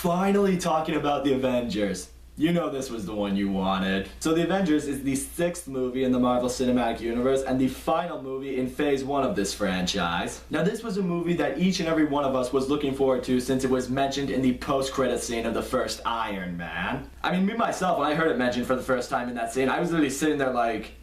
finally talking about the Avengers. You know this was the one you wanted. So the Avengers is the 6th movie in the Marvel Cinematic Universe and the final movie in phase 1 of this franchise. Now this was a movie that each and every one of us was looking forward to since it was mentioned in the post-credit scene of the first Iron Man. I mean, me myself, when I heard it mentioned for the first time in that scene, I was literally sitting there like,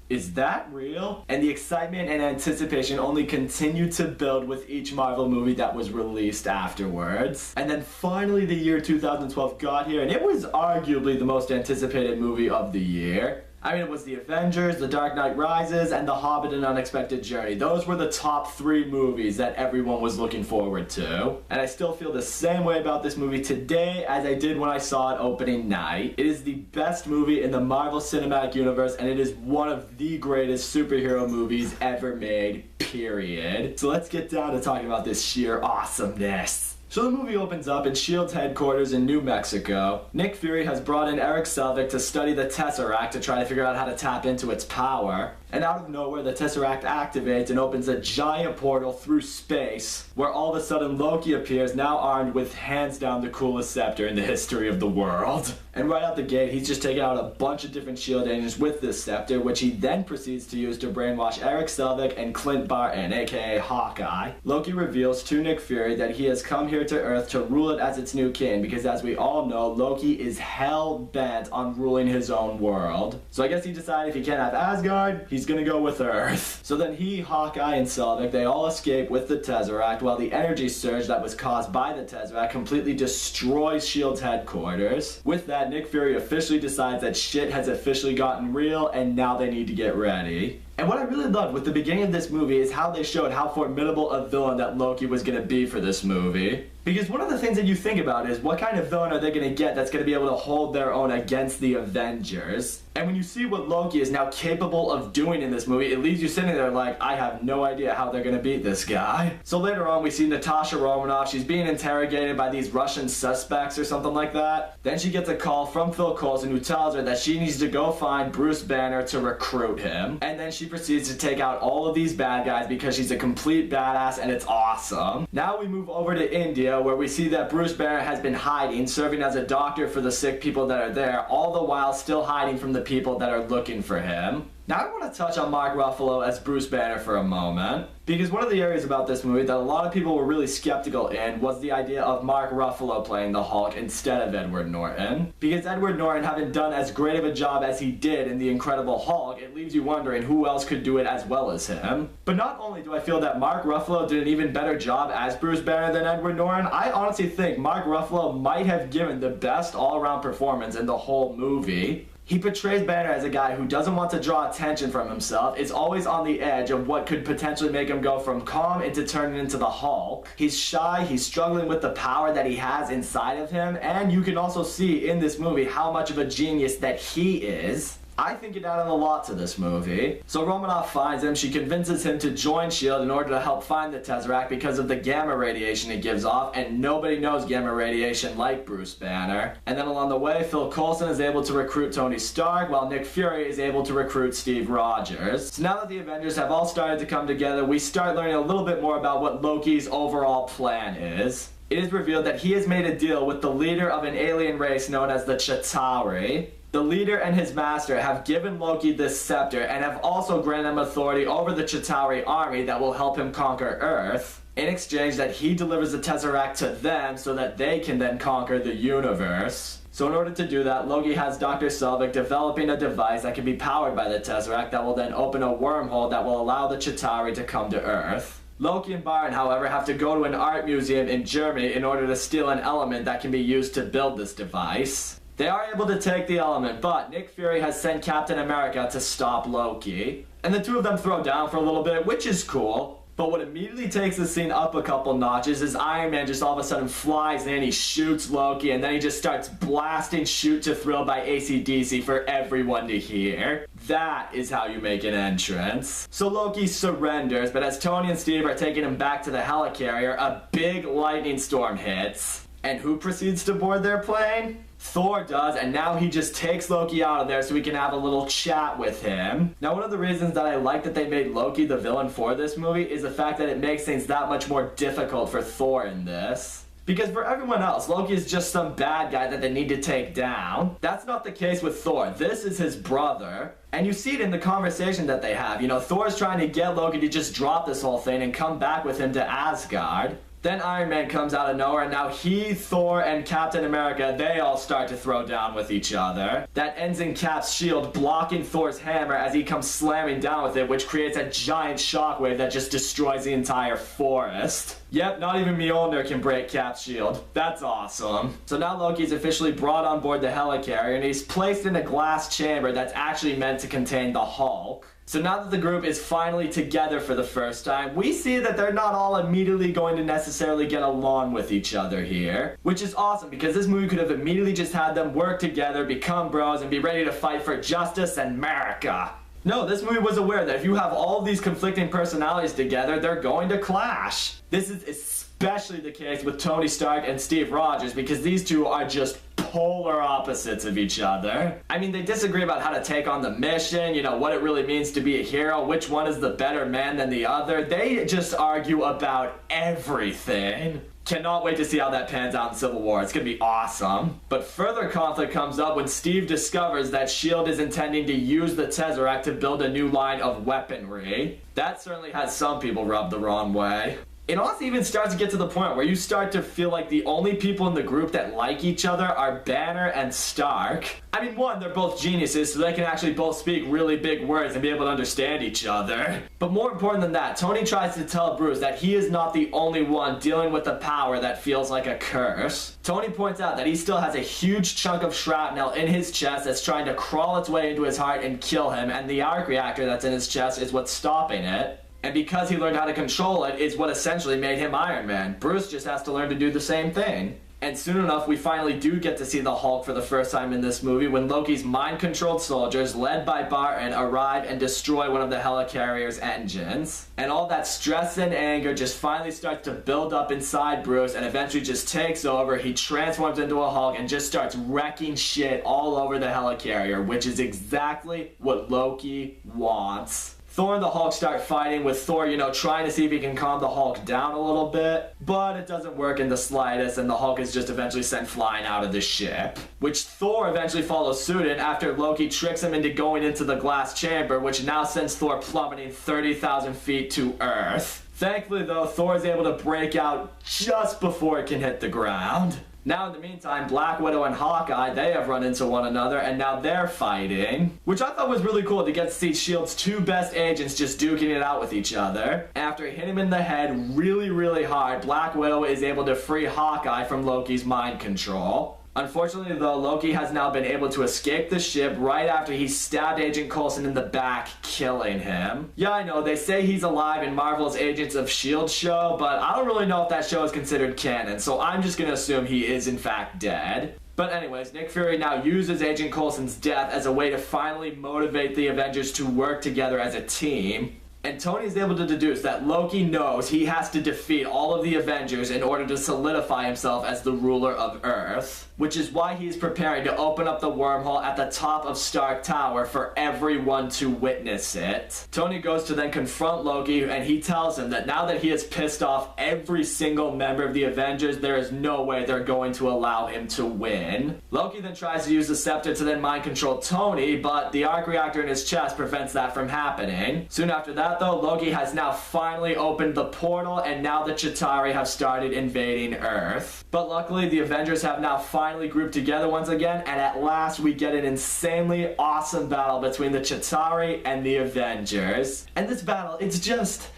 is that real? And the excitement and anticipation only continued to build with each Marvel movie that was released afterwards. And then finally the year 2012 got here, and it was arguably the most anticipated movie of the year. I mean, it was The Avengers, The Dark Knight Rises, and The Hobbit: An Unexpected Journey. Those were the top 3 movies that everyone was looking forward to. And I still feel the same way about this movie today as I did when I saw it opening night. It is the best movie in the Marvel Cinematic Universe, and it is one of the greatest superhero movies ever made, period. So let's get down to talking about this sheer awesomeness. So the movie opens up in S.H.I.E.L.D.'s headquarters in New Mexico. Nick Fury has brought in Eric Selvig to study the Tesseract to try to figure out how to tap into its power. And out of nowhere, the Tesseract activates and opens a giant portal through space, where all of a sudden Loki appears, now armed with hands down the coolest scepter in the history of the world. And right out the gate, he's just taking out a bunch of different S.H.I.E.L.D. agents with this scepter, which he then proceeds to use to brainwash Eric Selvig and Clint Barton, aka Hawkeye. Loki reveals to Nick Fury that he has come here to Earth to rule it as its new king, because as we all know, Loki is hell-bent on ruling his own world. So I guess he decided if he can't have Asgard, he's gonna go with Earth. So then he, Hawkeye, and Selvig, they all escape with the Tesseract, while the energy surge that was caused by the Tesseract completely destroys S.H.I.E.L.D.'s headquarters. With that, Nick Fury officially decides that shit has officially gotten real, and now they need to get ready. And what I really loved with the beginning of this movie is how they showed how formidable a villain that Loki was going to be for this movie. Because one of the things that you think about is, what kind of villain are they going to get that's going to be able to hold their own against the Avengers? And when you see what Loki is now capable of doing in this movie, it leaves you sitting there like, I have no idea how they're going to beat this guy. So later on, we see Natasha Romanoff. She's being interrogated by these Russian suspects or something like that. Then she gets a call from Phil Coulson, who tells her that she needs to go find Bruce Banner to recruit him. And then she proceeds to take out all of these bad guys because she's a complete badass, and it's awesome. Now we move over to India, where we see that Bruce Banner has been hiding, serving as a doctor for the sick people that are there, all the while still hiding from the people that are looking for him. Now I want to touch on Mark Ruffalo as Bruce Banner for a moment, because one of the areas about this movie that a lot of people were really skeptical in was the idea of Mark Ruffalo playing the Hulk instead of Edward Norton. Because Edward Norton, having done as great of a job as he did in The Incredible Hulk, it leaves you wondering who else could do it as well as him. But not only do I feel that Mark Ruffalo did an even better job as Bruce Banner than Edward Norton, I honestly think Mark Ruffalo might have given the best all-around performance in the whole movie. He portrays Banner as a guy who doesn't want to draw attention from himself, is always on the edge of what could potentially make him go from calm into turning into the Hulk. He's shy, he's struggling with the power that he has inside of him, and you can also see in this movie how much of a genius that he is. I think it added a lot to this movie. So Romanoff finds him, she convinces him to join S.H.I.E.L.D. in order to help find the Tesseract because of the gamma radiation it gives off, and nobody knows gamma radiation like Bruce Banner. And then along the way, Phil Coulson is able to recruit Tony Stark, while Nick Fury is able to recruit Steve Rogers. So now that the Avengers have all started to come together, we start learning a little bit more about what Loki's overall plan is. It is revealed that he has made a deal with the leader of an alien race known as the Chitauri. The leader and his master have given Loki this scepter and have also granted him authority over the Chitauri army that will help him conquer Earth, in exchange that he delivers the Tesseract to them so that they can then conquer the universe. So in order to do that, Loki has Dr. Selvig developing a device that can be powered by the Tesseract that will then open a wormhole that will allow the Chitauri to come to Earth. Loki and Barton, however, have to go to an art museum in Germany in order to steal an element that can be used to build this device. They are able to take the element, but Nick Fury has sent Captain America to stop Loki. And the two of them throw down for a little bit, which is cool. But what immediately takes the scene up a couple notches is Iron Man just all of a sudden flies in, he shoots Loki, and then he just starts blasting Shoot to Thrill by AC/DC for everyone to hear. That is how you make an entrance. So Loki surrenders, but as Tony and Steve are taking him back to the helicarrier, a big lightning storm hits. And who proceeds to board their plane? Thor does, and now he just takes Loki out of there so we can have a little chat with him. Now, one of the reasons that I like that they made Loki the villain for this movie is the fact that it makes things that much more difficult for Thor in this. Because for everyone else, Loki is just some bad guy that they need to take down. That's not the case with Thor. This is his brother. And you see it in the conversation that they have. You know, Thor's trying to get Loki to just drop this whole thing and come back with him to Asgard. Then Iron Man comes out of nowhere, and now he, Thor, and Captain America, they all start to throw down with each other. That ends in Cap's shield blocking Thor's hammer as he comes slamming down with it, which creates a giant shockwave that just destroys the entire forest. Yep, not even Mjolnir can break Cap's shield. That's awesome. So now Loki's officially brought on board the helicarrier, and he's placed in a glass chamber that's actually meant to contain the Hulk. So now that the group is finally together for the first time, we see that they're not all immediately going to necessarily get along with each other here. Which is awesome, because this movie could have immediately just had them work together, become bros, and be ready to fight for justice and America. No, this movie was aware that if you have all of these conflicting personalities together, they're going to clash. This is especially the case with Tony Stark and Steve Rogers, because these two are just polar opposites of each other. I mean, they disagree about how to take on the mission, you know, what it really means to be a hero, which one is the better man than the other. They just argue about everything. Cannot wait to see how that pans out in Civil War. It's gonna be awesome. But further conflict comes up when Steve discovers that S.H.I.E.L.D. is intending to use the Tesseract to build a new line of weaponry. That certainly has some people rubbed the wrong way. It also even starts to get to the point where you start to feel like the only people in the group that like each other are Banner and Stark. I mean, one, they're both geniuses, so they can actually both speak really big words and be able to understand each other. But more important than that, Tony tries to tell Bruce that he is not the only one dealing with the power that feels like a curse. Tony points out that he still has a huge chunk of shrapnel in his chest that's trying to crawl its way into his heart and kill him, and the arc reactor that's in his chest is what's stopping it. And because he learned how to control it, is what essentially made him Iron Man. Bruce just has to learn to do the same thing. And soon enough, we finally do get to see the Hulk for the first time in this movie when Loki's mind-controlled soldiers, led by Barton, arrive and destroy one of the helicarrier's engines. And all that stress and anger just finally starts to build up inside Bruce and eventually just takes over. He transforms into a Hulk and just starts wrecking shit all over the helicarrier, which is exactly what Loki wants. Thor and the Hulk start fighting, with Thor, you know, trying to see if he can calm the Hulk down a little bit, but it doesn't work in the slightest, and the Hulk is just eventually sent flying out of the ship, which Thor eventually follows suit in after Loki tricks him into going into the glass chamber, which now sends Thor plummeting 30,000 feet to Earth. Thankfully, though, Thor is able to break out just before it can hit the ground. Now, in the meantime, Black Widow and Hawkeye, they have run into one another, and now they're fighting. Which I thought was really cool to get to see S.H.I.E.L.D.'s two best agents just duking it out with each other. After hitting him in the head really, really hard, Black Widow is able to free Hawkeye from Loki's mind control. Unfortunately, though, Loki has now been able to escape the ship right after he stabbed Agent Coulson in the back, killing him. Yeah, I know, they say he's alive in Marvel's Agents of S.H.I.E.L.D. show, but I don't really know if that show is considered canon, so I'm just gonna assume he is in fact dead. But anyways, Nick Fury now uses Agent Coulson's death as a way to finally motivate the Avengers to work together as a team. And Tony is able to deduce that Loki knows he has to defeat all of the Avengers in order to solidify himself as the ruler of Earth, which is why he's preparing to open up the wormhole at the top of Stark Tower for everyone to witness it. Tony goes to then confront Loki, and he tells him that now that he has pissed off every single member of the Avengers, there is no way they're going to allow him to win. Loki then tries to use the scepter to then mind control Tony, but the arc reactor in his chest prevents that from happening. Soon after that, though, Loki has now finally opened the portal, and now the Chitauri have started invading Earth. But luckily, the Avengers have now finally grouped together once again, and at last we get an insanely awesome battle between the Chitauri and the Avengers. And this battle, it's just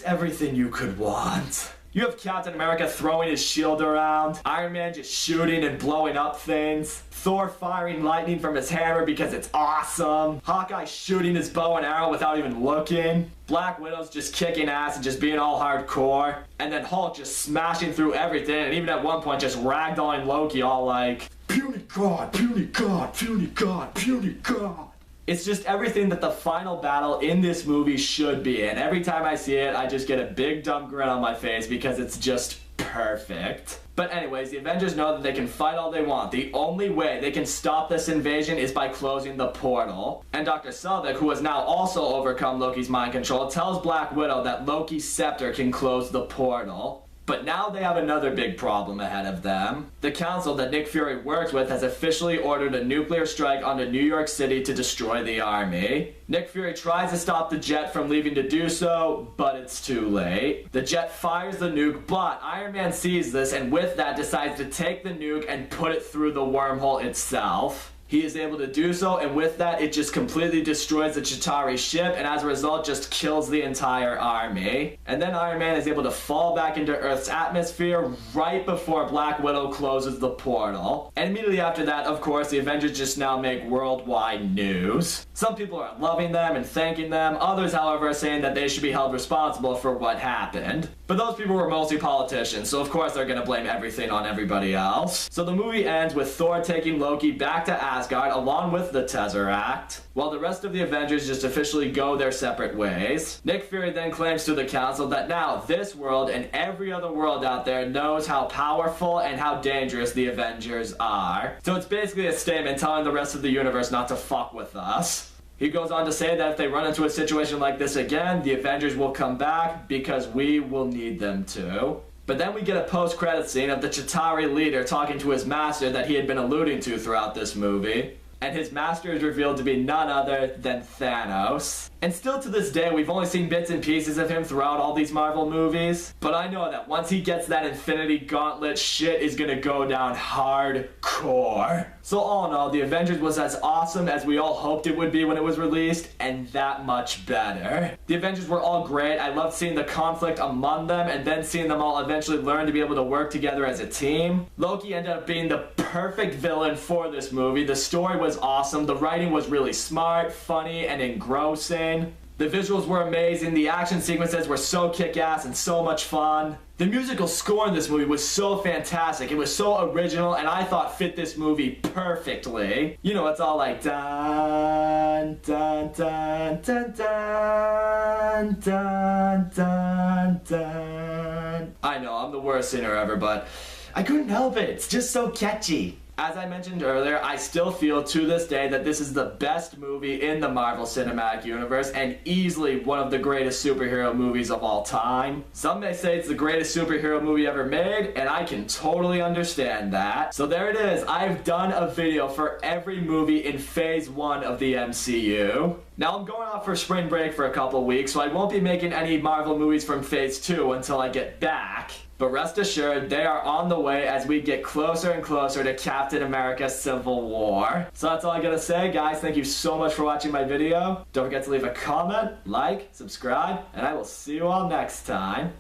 everything you could want. You have Captain America throwing his shield around, Iron Man just shooting and blowing up things, Thor firing lightning from his hammer because it's awesome, Hawkeye shooting his bow and arrow without even looking, Black Widow's just kicking ass and just being all hardcore, and then Hulk just smashing through everything, and even at one point just ragdolling Loki all like, puny god, puny god, puny god, puny god. It's just everything that the final battle in this movie should be, and every time I see it, I just get a big dumb grin on my face because it's just perfect. But anyways, the Avengers know that they can fight all they want. The only way they can stop this invasion is by closing the portal. And Dr. Selvig, who has now also overcome Loki's mind control, tells Black Widow that Loki's scepter can close the portal. But now they have another big problem ahead of them. The council that Nick Fury works with has officially ordered a nuclear strike onto New York City to destroy the army. Nick Fury tries to stop the jet from leaving to do so, but it's too late. The jet fires the nuke, but Iron Man sees this and with that decides to take the nuke and put it through the wormhole itself. He is able to do so, and with that, it just completely destroys the Chitauri ship, and as a result, just kills the entire army. And then Iron Man is able to fall back into Earth's atmosphere right before Black Widow closes the portal. And immediately after that, of course, the Avengers just now make worldwide news. Some people are loving them and thanking them. Others, however, are saying that they should be held responsible for what happened. But those people were mostly politicians, so of course they're gonna blame everything on everybody else. So the movie ends with Thor taking Loki back to Asgard along with the Tesseract, while the rest of the Avengers just officially go their separate ways. Nick Fury then claims to the council that now this world and every other world out there knows how powerful and how dangerous the Avengers are. So it's basically a statement telling the rest of the universe not to fuck with us. He goes on to say that if they run into a situation like this again, the Avengers will come back because we will need them to. But then we get a post-credit scene of the Chitauri leader talking to his master that he had been alluding to throughout this movie. And his master is revealed to be none other than Thanos. And still to this day, we've only seen bits and pieces of him throughout all these Marvel movies. But I know that once he gets that Infinity Gauntlet, shit is gonna go down hardcore. So all in all, the Avengers was as awesome as we all hoped it would be when it was released, and that much better. The Avengers were all great. I loved seeing the conflict among them, and then seeing them all eventually learn to be able to work together as a team. Loki ended up being the perfect villain for this movie. The story was awesome. The writing was really smart, funny, and engrossing. The visuals were amazing. The action sequences were so kick-ass and so much fun. The musical score in this movie was so fantastic. It was so original and I thought fit this movie perfectly. You know, it's all like dun dun dun dun dun dun dun dun. I know, I'm the worst singer ever, but I couldn't help it. It's just so catchy. As I mentioned earlier, I still feel to this day that this is the best movie in the Marvel Cinematic Universe and easily one of the greatest superhero movies of all time. Some may say it's the greatest superhero movie ever made, and I can totally understand that. So there it is. I've done a video for every movie in Phase 1 of the MCU. Now I'm going off for spring break for a couple weeks, so I won't be making any Marvel movies from Phase 2 until I get back. But rest assured, they are on the way as we get closer and closer to Captain America Civil War. So that's all I gotta say, guys. Thank you so much for watching my video. Don't forget to leave a comment, like, subscribe, and I will see you all next time.